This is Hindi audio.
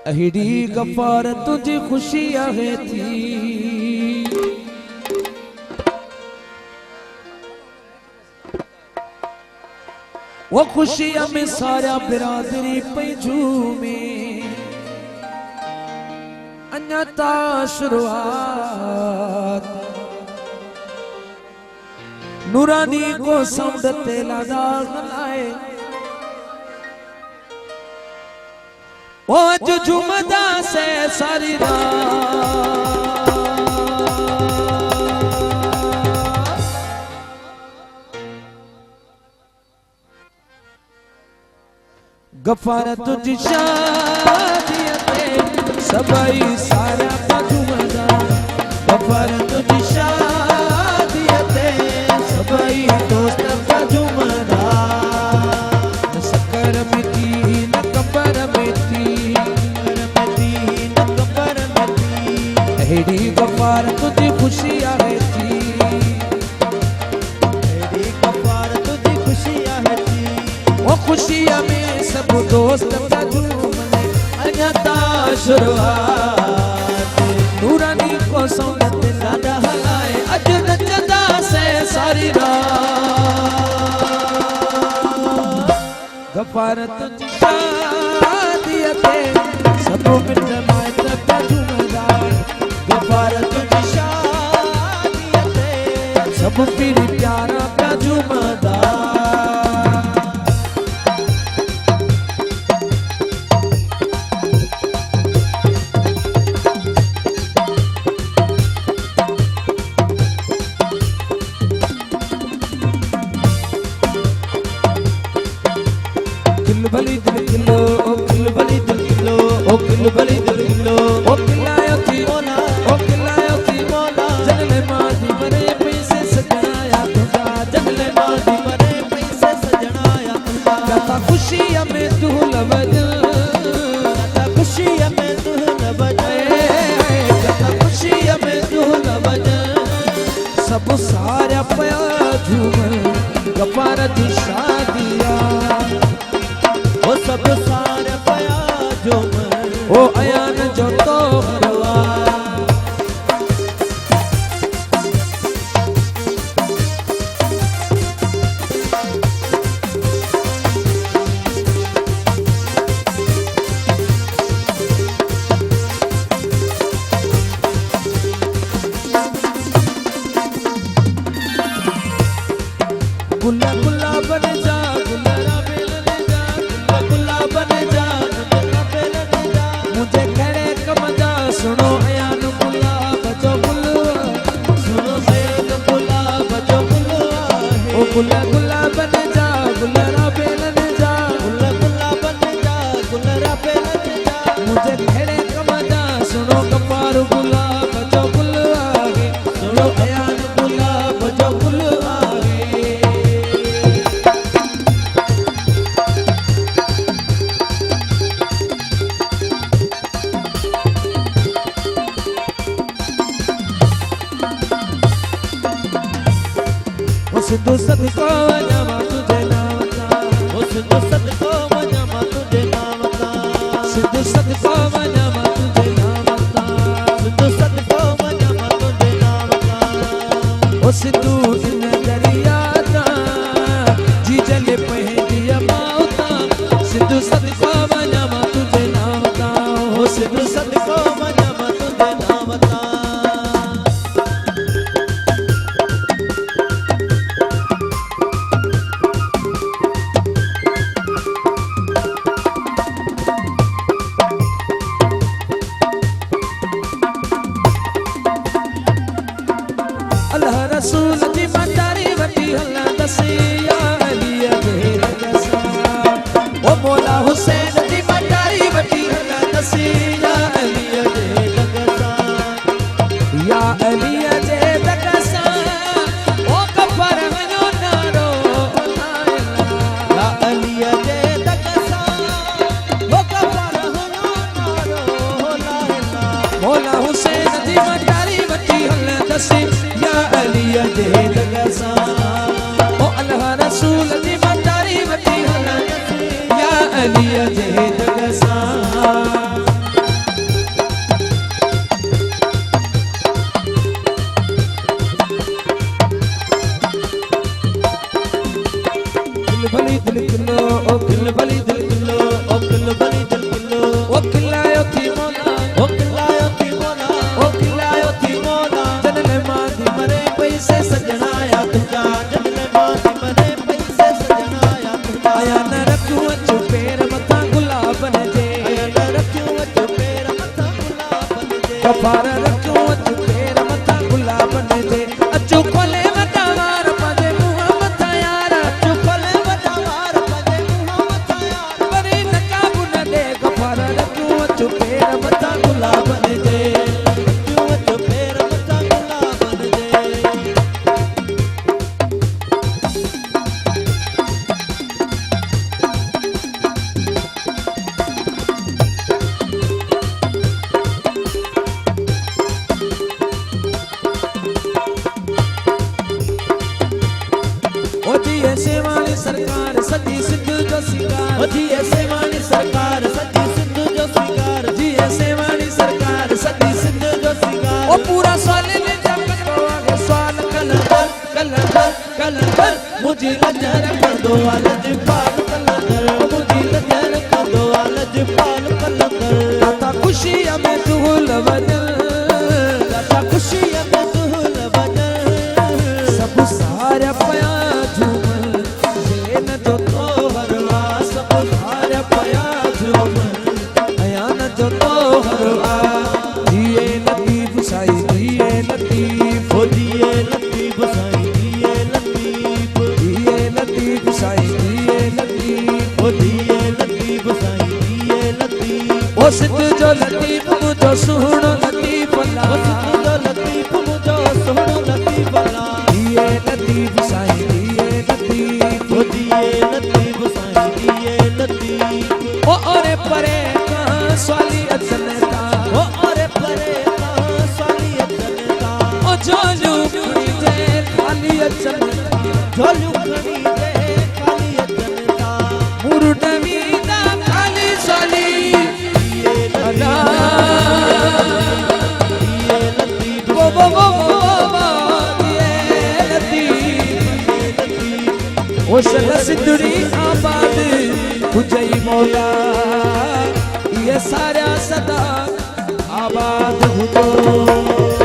अहिड़ी गफ़ार तुझी खुशी आहे थी। वो खुशी में सारा बिरादरी पे झूमे। अन्यथा शुरुआत नूरानी को सौंदते लादा गलाए। वो अज झूमदा से सारी रात गफ़ार तुझी शादी ते सभई सारा झूमदा। गफ़ार तुझी शादी ते सभई दोस्त झूमदा। न शक्कर मिठी न कंबर मिठी न कंबर मिठी। अहिड़ी गफ़ार तुझी खुशी आहे थी। अहिड़ी गफ़ार तुझी खुशी आहे थी। वो खुशी में सब दोस्त झूमने। अन्यथा शुरुआत नूरानी को सौंदत लादा हलाए। अज नचदा से सारी रात गफ़ार तुझी शादी ते सब मिट माइट झूमदा। गफ़ार तुझी शादी ते सब पीर प्यारा झूमदा। किलबली दिल किलो ओ किलबली दिल किलो ओ किलबली दिल किलो ओ किलायो थी मोला ओ किलायो थी मोला। जगले मादी मरे पैसे सजनाया तुझा। जगले मादी मरे पैसे सजनाया तुझा। गाता खुशी में तू लवज। गाता खुशी में तू लवज। गाता खुशी में तू लवज। सब सारा पया झूमर गफ़ार दी शादिया। वो सब सारे पया झूमर वो अयान जो तो हरवा। गुल्ला गुल्ला बन जा गुल्ला बेलन जा। गुल्ला बन जा गुल्ला बेलन जा। मुझे खड़े कम जा सुनो अयान गुल्ला बजो गुल्ला। सुनो अयान गुल्ला बजो गुल्ला। ओ गुल्ला गुल्ला बन जा गुल्ला बेलन जा। गुल्ला गुल्ला बन जा गुल्ला बेलन जा। मुझे खड़े कम जा सुनो गफ़ार गुल्ला बजो गुल्ला। सुनो अयान गुल्ला बजो गुल्ला। सिद्धू सदको वञां तुझे नाम तां। ओ सिद्धू सदको वञां तुझे नाम तां। सिद्धू सदको वञां तुझे नाम तां। सिद्धू सदको वञां तुझे नाम तां। ओ सिद्धू इन दरिया तां जी जले पहंदी माउ तां। सिद्धू सदको वञां तुझे नाम तां। ओ सिद्धू सदको वञां तुझे नाम तां। अल्लाह रसूल जी मतारी वटी हल्ला दसिया अली जे रगसा। ओ मौला हुसैन जी मतारी वटी हल्ला दसिया अली जे रगसा। या अली जे रगसा ओ गफ़ार वञो नारो लाइला। या अली जे रगसा ओ गफ़ार वञो नारो लाइला। मौला हुसैन जी मतारी वटी हल्ला दसिया अली जे रगसा। ओ अल्लाह रसूल जी मतारी वटी हल्ला या अली जे रगसा। भली दिल किलो ओ किल भली दिल किलो ओ किल भली दिल किलो ओ किलायो थी मोला ओ किलायो थी मोला ओ किलायो थी मोला जनले मादी मरे पैसे सजना या तुझा जनले मादी मरे पैसे सजना या तुझा आया न रखूं अचो पैर मथा गुलाब बन जे आया न रखूं अचो पैर मथा गुलाब बन जे कफार रखूं अचो पैर मथा गुलाब बन जे अचो खोले मथा वार पाजे मुंह मथा यार अचो खोले मथा वार पाजे मुंह मथा यार परे नकाब न दे कफार रखूं अचो पैर मथा गुलाब बन जे रखूं अचो पैर मथा गुलाब बन जे ऐसे वाली सरकार सदी सिंध जो सिंगार जी ऐसे वाली सरकार सदी सिंध जो सिंगार जी ऐसे वाली सरकार सदी सिंध जो सिंगार ओ पूरा साल ने जब तो आगे सवाल कलंदर कलंदर कलंदर मुझे नजर कर दो अलज पाल कलंदर मुझे नजर कर दो अलज पाल कलंदर दाता खुशी में दुल बदल दाता खुशी में दुल बदल सब सारा पया ओ सिद्ध जो लतीफ मुझो सुनो लतीफ ला ओ सिद्ध जो लतीफ मुझो सुनो लतीफ ला दिए लतीफ साईं दिए लतीफ ओ दिए लतीफ साईं दिए लतीफ ओ ओरे परे कहां स्वाली अजनता ओ ओरे परे कहां स्वाली अजनता ओ झोलू खणी जे खाली अजनता झोलू खणी जे खाली अजनता मुरुडवी दा खाली स्वाली सिद्धरी आबाद हुजई मौला ये सारा सदा आबाद हुजो।